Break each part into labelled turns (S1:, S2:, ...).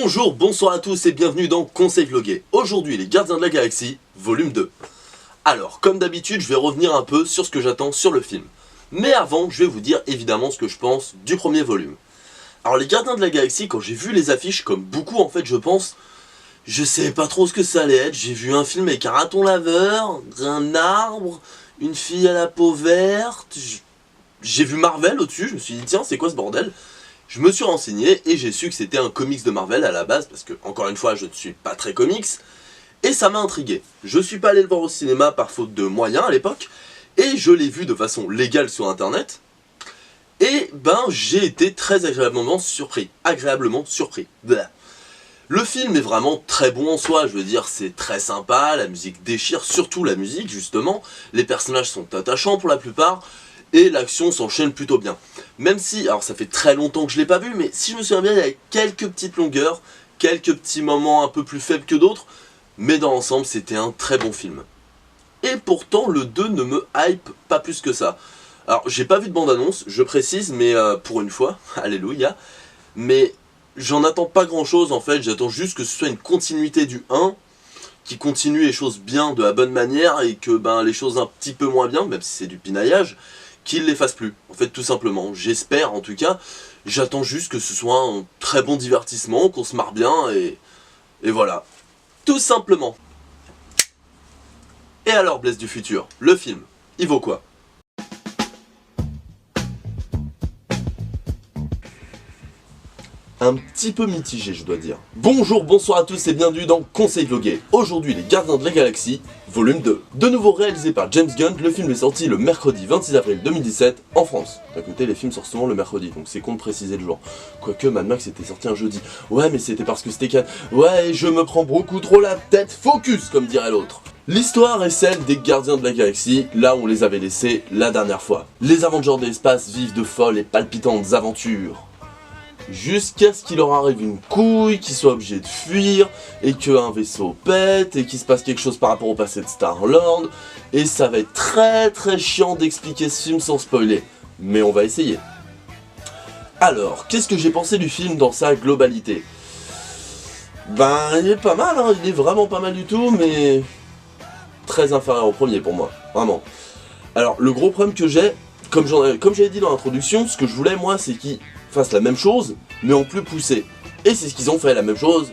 S1: Bonjour, bonsoir à tous et bienvenue dans Conseil Vlogué. Aujourd'hui, les Gardiens de la Galaxie, volume 2. Alors, comme d'habitude, je vais revenir un peu sur ce que j'attends sur le film. Mais avant, je vais vous dire évidemment ce que je pense du premier volume. Alors, les Gardiens de la Galaxie, quand j'ai vu les affiches, comme beaucoup en fait, je pense, je savais pas trop ce que ça allait être. J'ai vu un film avec un raton laveur, un arbre, une fille à la peau verte. J'ai vu Marvel au-dessus, je me suis dit tiens, c'est quoi ce bordel ? Je me suis renseigné et j'ai su que c'était un comics de Marvel à la base, parce que, encore une fois, je ne suis pas très comics, et ça m'a intrigué. Je suis pas allé le voir au cinéma par faute de moyens à l'époque, et je l'ai vu de façon légale sur internet, et j'ai été très agréablement surpris. Blah. Le film est vraiment très bon en soi, je veux dire, c'est très sympa, la musique déchire, surtout la musique justement, les personnages sont attachants pour la plupart, et l'action s'enchaîne plutôt bien. Même si, alors ça fait très longtemps que je l'ai pas vu, mais si je me souviens bien, il y a quelques petites longueurs, quelques petits moments un peu plus faibles que d'autres, mais dans l'ensemble, c'était un très bon film. Et pourtant, le 2 ne me hype pas plus que ça. Alors, j'ai pas vu de bande-annonce, je précise, mais pour une fois, alléluia, mais j'en attends pas grand-chose en fait, j'attends juste que ce soit une continuité du 1, qui continue les choses bien de la bonne manière, et que les choses un petit peu moins bien, même si c'est du pinaillage, qu'il les fasse plus, en fait tout simplement. J'espère en tout cas, j'attends juste que ce soit un très bon divertissement, qu'on se marre bien et voilà. Tout simplement. Et alors Blaise du futur, le film, il vaut quoi ? Un petit peu mitigé je dois dire. Bonjour, bonsoir à tous et bienvenue dans Conseil Vlogué. Aujourd'hui les Gardiens de la Galaxie, volume 2. De nouveau réalisé par James Gunn, le film est sorti le mercredi 26 avril 2017 en France. D'un côté les films sortent souvent le mercredi, donc c'est con de préciser le jour. Quoique Mad Max était sorti un jeudi. Ouais mais c'était parce que c'était Cannes. Ouais je me prends beaucoup trop la tête, focus comme dirait l'autre. L'histoire est celle des Gardiens de la Galaxie, là où on les avait laissés la dernière fois. Les Avengers de l'espace vivent de folles et palpitantes aventures. Jusqu'à ce qu'il leur arrive une couille, qu'ils soient obligés de fuir, et qu'un vaisseau pète, et qu'il se passe quelque chose par rapport au passé de Star-Lord, et ça va être très très chiant d'expliquer ce film sans spoiler, mais on va essayer. Alors, qu'est-ce que j'ai pensé du film dans sa globalité ? Il est pas mal, hein, il est vraiment pas mal du tout, mais très inférieur au premier pour moi, vraiment. Alors, le gros problème que j'ai, comme j'avais dit dans l'introduction, ce que je voulais moi, c'est qu'ils fassent la même chose, mais en plus poussé. Et c'est ce qu'ils ont fait, la même chose,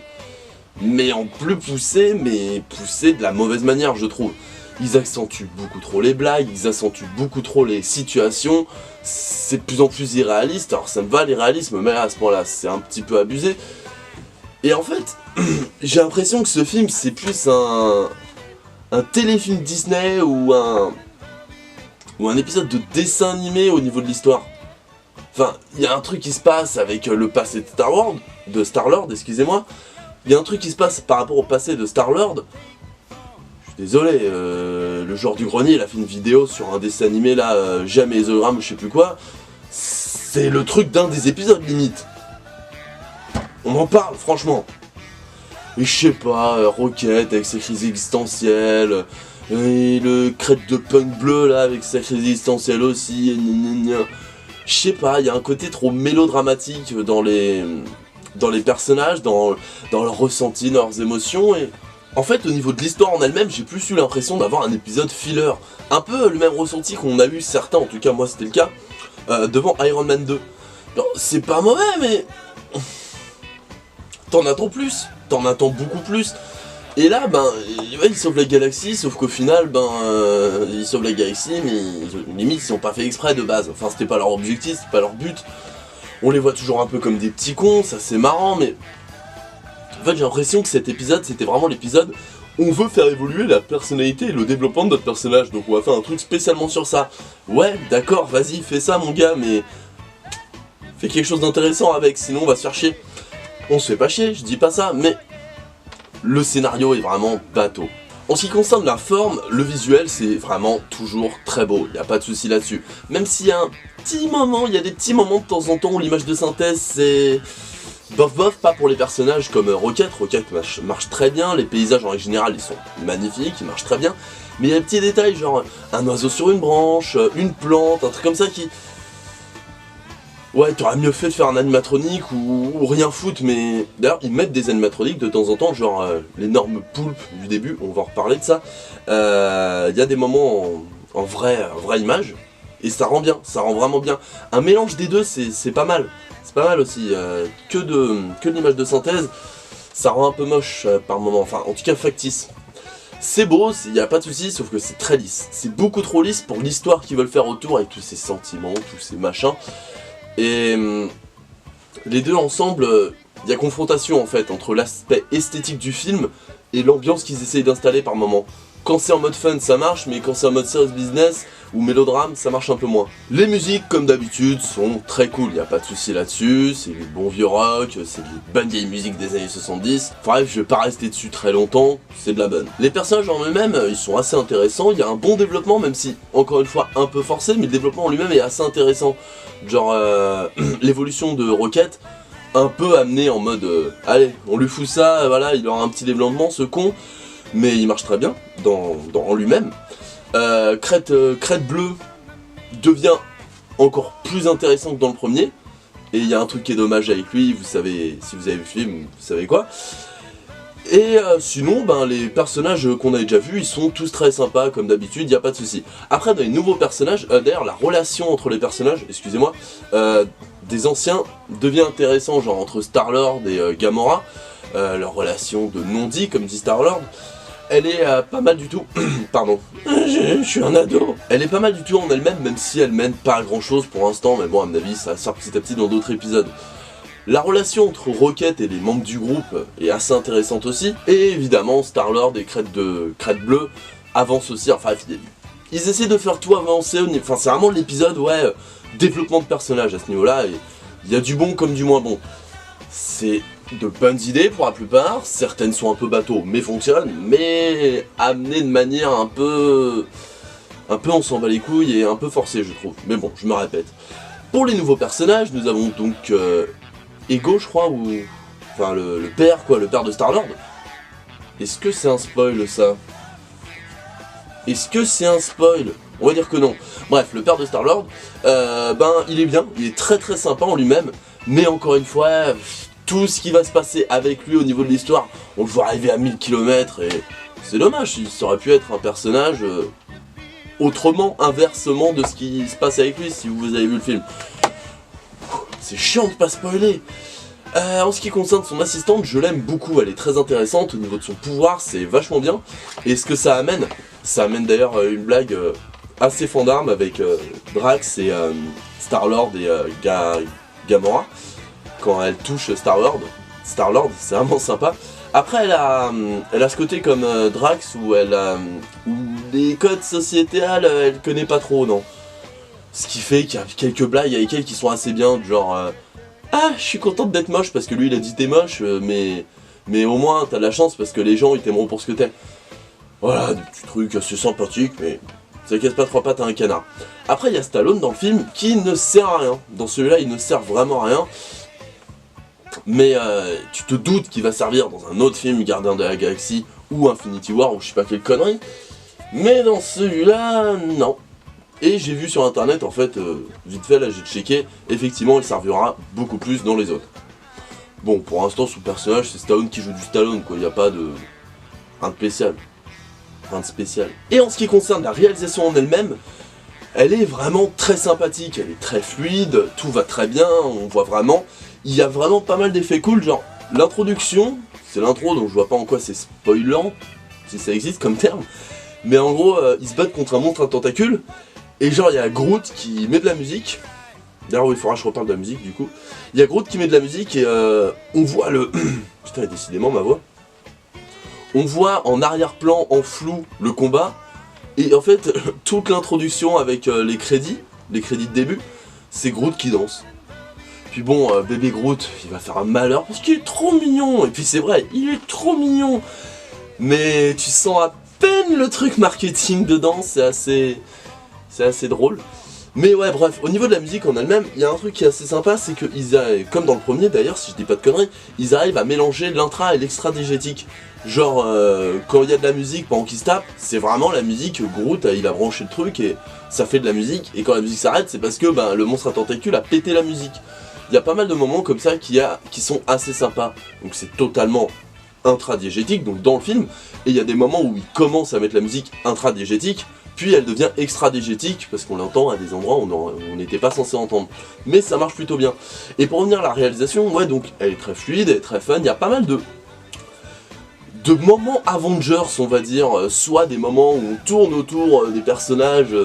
S1: mais en plus poussé, mais poussé de la mauvaise manière, je trouve. Ils accentuent beaucoup trop les blagues, ils accentuent beaucoup trop les situations, c'est de plus en plus irréaliste. Alors ça me va l'irréalisme, mais à ce point-là, c'est un petit peu abusé. Et en fait, j'ai l'impression que ce film, c'est plus un téléfilm Disney ou un épisode de dessin animé au niveau de l'histoire. Enfin, il y a un truc qui se passe avec le passé de Star-Lord, excusez-moi. Il y a un truc qui se passe par rapport au passé de Star-Lord. Je suis désolé, le joueur du grenier, il a fait une vidéo sur un dessin animé là, Jamais les hologrammes, je sais plus quoi. C'est le truc d'un des épisodes limite. On en parle, franchement. Et je sais pas, Rocket avec ses crises existentielles, et le crête de punk bleu là avec sa crise existentielle aussi, je sais pas, il y a un côté trop mélodramatique dans les personnages, dans leurs ressentis, dans leurs émotions, et en fait au niveau de l'histoire en elle-même, j'ai plus eu l'impression d'avoir un épisode filler. Un peu le même ressenti qu'on a eu certains, en tout cas moi c'était le cas, devant Iron Man 2. C'est pas mauvais, mais t'en attends plus, t'en attends beaucoup plus. Et là, ils sauvent la galaxie, sauf qu'au final, ils sauvent la galaxie, mais limite, ils ont pas fait exprès de base. Enfin, c'était pas leur objectif, c'était pas leur but. On les voit toujours un peu comme des petits cons, ça c'est marrant, mais... En fait, j'ai l'impression que cet épisode, c'était vraiment l'épisode où on veut faire évoluer la personnalité et le développement de notre personnage. Donc on va faire un truc spécialement sur ça. Ouais, d'accord, vas-y, fais ça mon gars, mais... Fais quelque chose d'intéressant avec, sinon on va se faire chier. On se fait pas chier, je dis pas ça, mais... Le scénario est vraiment bateau. En ce qui concerne la forme, le visuel c'est vraiment toujours très beau, il n'y a pas de souci là-dessus. Même s'il y a il y a des petits moments de temps en temps où l'image de synthèse c'est... bof bof, pas pour les personnages comme Rocket. Rocket marche très bien, les paysages en règle générale ils sont magnifiques, ils marchent très bien. Mais il y a des petits détails genre un oiseau sur une branche, une plante, un truc comme ça qui... Ouais, t'aurais mieux fait de faire un animatronique ou rien foutre, mais d'ailleurs ils mettent des animatroniques de temps en temps, genre l'énorme poulpe du début, on va en reparler de ça. Il y a des moments en vraie image, et ça rend bien, ça rend vraiment bien. Un mélange des deux, c'est pas mal. C'est pas mal aussi, que de l'image de synthèse, ça rend un peu moche par moment, enfin en tout cas factice. C'est beau, il n'y a pas de souci, sauf que c'est très lisse. C'est beaucoup trop lisse pour l'histoire qu'ils veulent faire autour avec tous ces sentiments, tous ces machins. Et les deux ensemble, il y a confrontation en fait entre l'aspect esthétique du film et l'ambiance qu'ils essayent d'installer par moment. Quand c'est en mode fun ça marche, mais quand c'est en mode serious business ou mélodrame ça marche un peu moins. Les musiques comme d'habitude sont très cool, il n'y a pas de souci là-dessus, c'est du bon vieux rock, c'est des bonnes vieilles musiques des années 70. Bref, je vais pas rester dessus très longtemps, c'est de la bonne. Les personnages en eux-mêmes, ils sont assez intéressants, il y a un bon développement même si, encore une fois, un peu forcé, mais le développement en lui-même est assez intéressant. Genre, l'évolution de Rocket, un peu amené en mode, allez, on lui fout ça, voilà, il aura un petit développement, ce con. Mais il marche très bien en lui-même. Crête bleue devient encore plus intéressant que dans le premier. Et il y a un truc qui est dommage avec lui, vous savez, si vous avez vu le film, vous savez quoi. Et sinon, ben, les personnages qu'on a déjà vus, ils sont tous très sympas, comme d'habitude, il n'y a pas de souci. Après, dans les nouveaux personnages, d'ailleurs, la relation entre les personnages, excusez-moi, des anciens devient intéressant, genre entre Star-Lord et Gamora. Leur relation de non-dit, comme dit Star-Lord. Elle est pas mal du tout, pardon, je suis un ado. Elle est pas mal du tout en elle-même, même si elle mène pas à grand chose pour l'instant, mais bon à mon avis ça sort petit à petit dans d'autres épisodes. La relation entre Rocket et les membres du groupe est assez intéressante aussi, et évidemment Star-Lord et Crête Bleue avancent aussi, enfin ils essaient de faire tout avancer, enfin c'est vraiment l'épisode, ouais, développement de personnages à ce niveau-là, et il y a du bon comme du moins bon. C'est de bonnes idées pour la plupart, certaines sont un peu bateaux mais fonctionnent, mais amenées de manière un peu on s'en bat les couilles et un peu forcé je trouve, mais bon je me répète. Pour les nouveaux personnages nous avons donc Ego je crois, ou enfin le père quoi, le père de Star-Lord. Est-ce que c'est un spoil ça? Est-ce que c'est un spoil? On va dire que non. Bref, le père de Star-Lord, ben il est bien, il est très très sympa en lui-même, mais encore une fois, tout ce qui va se passer avec lui au niveau de l'histoire, on le voit arriver à 1000 km et c'est dommage, ça aurait pu être un personnage autrement, inversement de ce qui se passe avec lui si vous avez vu le film. C'est chiant de pas spoiler. En ce qui concerne son assistante, je l'aime beaucoup, elle est très intéressante au niveau de son pouvoir, c'est vachement bien. Et ce que ça amène d'ailleurs une blague assez fandarme avec Drax et Star-Lord et Gamora. Quand elle touche Star-Lord, c'est vraiment sympa. Après elle a ce côté comme Drax où où les codes sociétals elle connaît pas trop, non. Ce qui fait qu'il y a quelques blagues avec elle qui sont assez bien, du genre ah je suis contente d'être moche parce que lui il a dit t'es moche, mais au moins t'as de la chance parce que les gens ils t'aimeront pour ce que t'es. Voilà, des petits trucs assez sympathiques, mais ça casse pas trois pattes à un canard. Après il y a Stallone dans le film qui ne sert à rien. Dans celui-là il ne sert vraiment à rien. Mais tu te doutes qu'il va servir dans un autre film, Gardien de la Galaxie ou Infinity War ou je sais pas quelle connerie. Mais dans celui-là, non. Et j'ai vu sur internet, en fait, vite fait là j'ai checké, effectivement il servira beaucoup plus dans les autres. Bon, pour l'instant son personnage c'est Stallone qui joue du Stallone quoi, il n'y a pas de... rien de spécial. Rien de spécial. Et en ce qui concerne la réalisation en elle-même, elle est vraiment très sympathique, elle est très fluide, tout va très bien, on voit vraiment... Il y a vraiment pas mal d'effets cool, genre l'introduction, c'est l'intro donc je vois pas en quoi c'est spoilant, si ça existe comme terme, mais en gros ils se battent contre un monstre à tentacules, et genre il y a Groot qui met de la musique, d'ailleurs il faudra que je reparle de la musique du coup, il y a Groot qui met de la musique et on voit le... Putain décidément ma voix. On voit en arrière-plan, en flou, le combat, et en fait toute l'introduction avec les crédits de début, c'est Groot qui danse. Puis bon, bébé Groot, il va faire un malheur parce qu'il est trop mignon. Et puis c'est vrai, il est trop mignon. Mais tu sens à peine le truc marketing dedans, c'est assez drôle. Mais ouais, bref, au niveau de la musique en elle-même, il y a un truc qui est assez sympa, c'est que comme dans le premier d'ailleurs, si je dis pas de conneries, ils arrivent à mélanger l'intra et l'extra-diégétique. Genre, quand il y a de la musique pendant qu'ils se tapent, c'est vraiment la musique, Groot, il a branché le truc et ça fait de la musique, et quand la musique s'arrête, c'est parce que le monstre à tentacules a pété la musique. Il y a pas mal de moments comme ça qui sont assez sympas, donc c'est totalement intradiégétique, donc dans le film, et il y a des moments où il commence à mettre la musique intradiégétique, puis elle devient extra-diégétique, parce qu'on l'entend à des endroits où on n'était pas censé entendre. Mais ça marche plutôt bien. Et pour revenir à la réalisation, ouais, donc elle est très fluide, elle est très fun, il y a pas mal de moments Avengers, on va dire, soit des moments où on tourne autour des personnages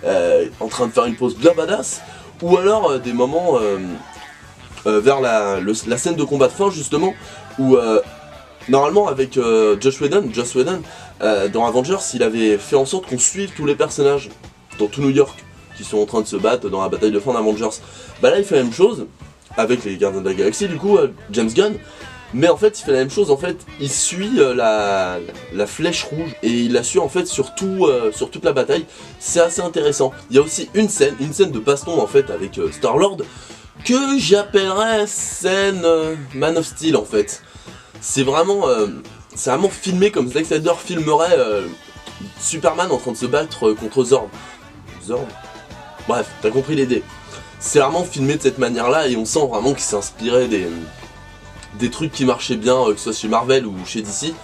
S1: en train de faire une pose bien badass, ou alors des moments vers la scène de combat de fin, justement, où normalement avec Joss Whedon, dans Avengers, il avait fait en sorte qu'on suive tous les personnages dans tout New York qui sont en train de se battre dans la bataille de fin d'Avengers. Bah là il fait la même chose avec les Gardiens de la Galaxie, du coup, James Gunn. Mais en fait il fait la même chose, en fait il suit la flèche rouge et il la suit en fait sur toute la bataille. C'est assez intéressant. Il y a aussi une scène de baston en fait avec Star-Lord que j'appellerais scène Man of Steel en fait. C'est vraiment filmé comme Zack Snyder filmerait Superman en train de se battre contre Zord. Zord ? Bref, t'as compris l'idée. C'est vraiment filmé de cette manière-là et on sent vraiment qu'il s'est inspiré des trucs qui marchaient bien, que ce soit chez Marvel ou chez DC.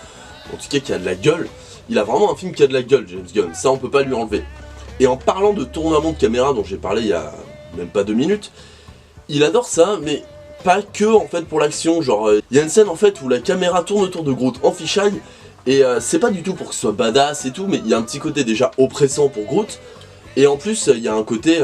S1: En tout cas, qui a de la gueule. Il a vraiment un film qui a de la gueule, James Gunn. Ça, on peut pas lui enlever. Et en parlant de tournement de caméra dont j'ai parlé il y a même pas 2 minutes, il adore ça, mais pas que en fait pour l'action, genre il y a une scène en fait où la caméra tourne autour de Groot en fisheye et c'est pas du tout pour que ce soit badass et tout, mais il y a un petit côté déjà oppressant pour Groot et en plus il y a un côté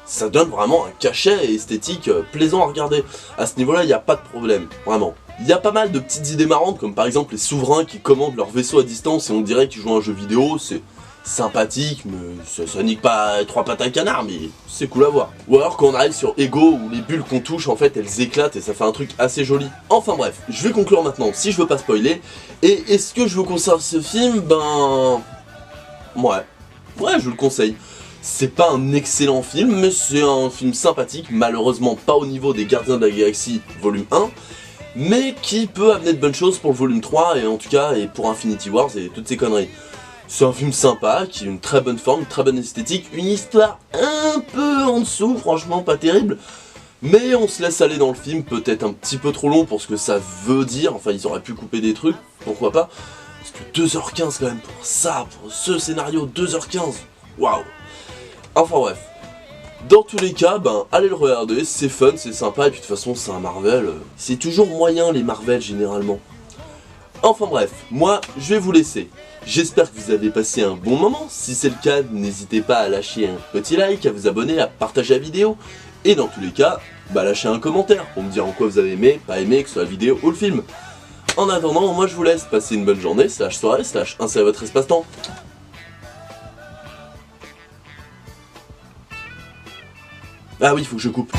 S1: ça donne vraiment un cachet esthétique plaisant à regarder. À ce niveau là il n'y a pas de problème, vraiment. Il y a pas mal de petites idées marrantes comme par exemple les souverains qui commandent leur vaisseau à distance et on dirait qu'ils jouent à un jeu vidéo, c'est sympathique, mais ça nique pas 3 pattes à un canard, mais c'est cool à voir. Ou alors quand on arrive sur Ego, où les bulles qu'on touche, en fait, elles éclatent et ça fait un truc assez joli. Enfin bref, je vais conclure maintenant, si je veux pas spoiler. Et est-ce que je vous conseille ce film? Ben... Ouais, je vous le conseille. C'est pas un excellent film, mais c'est un film sympathique, malheureusement pas au niveau des Gardiens de la Galaxie volume 1, mais qui peut amener de bonnes choses pour le volume 3, et en tout cas, et pour Infinity Wars et toutes ces conneries. C'est un film sympa, qui a une très bonne forme, une très bonne esthétique, une histoire un peu en dessous, franchement pas terrible, mais on se laisse aller dans le film, peut-être un petit peu trop long pour ce que ça veut dire, enfin ils auraient pu couper des trucs, pourquoi pas, parce que 2h15 quand même pour ça, pour ce scénario, 2h15, waouh. Enfin bref, dans tous les cas, allez le regarder, c'est fun, c'est sympa, et puis de toute façon c'est un Marvel, c'est toujours moyen les Marvel généralement. Enfin bref, moi je vais vous laisser. J'espère que vous avez passé un bon moment. Si c'est le cas, n'hésitez pas à lâcher un petit like, à vous abonner, à partager la vidéo. Et dans tous les cas, lâchez un commentaire pour me dire en quoi vous avez aimé, pas aimé, que ce soit la vidéo ou le film. En attendant, moi je vous laisse passer une bonne journée, soirée, insérer votre espace-temps. Ah oui, il faut que je coupe.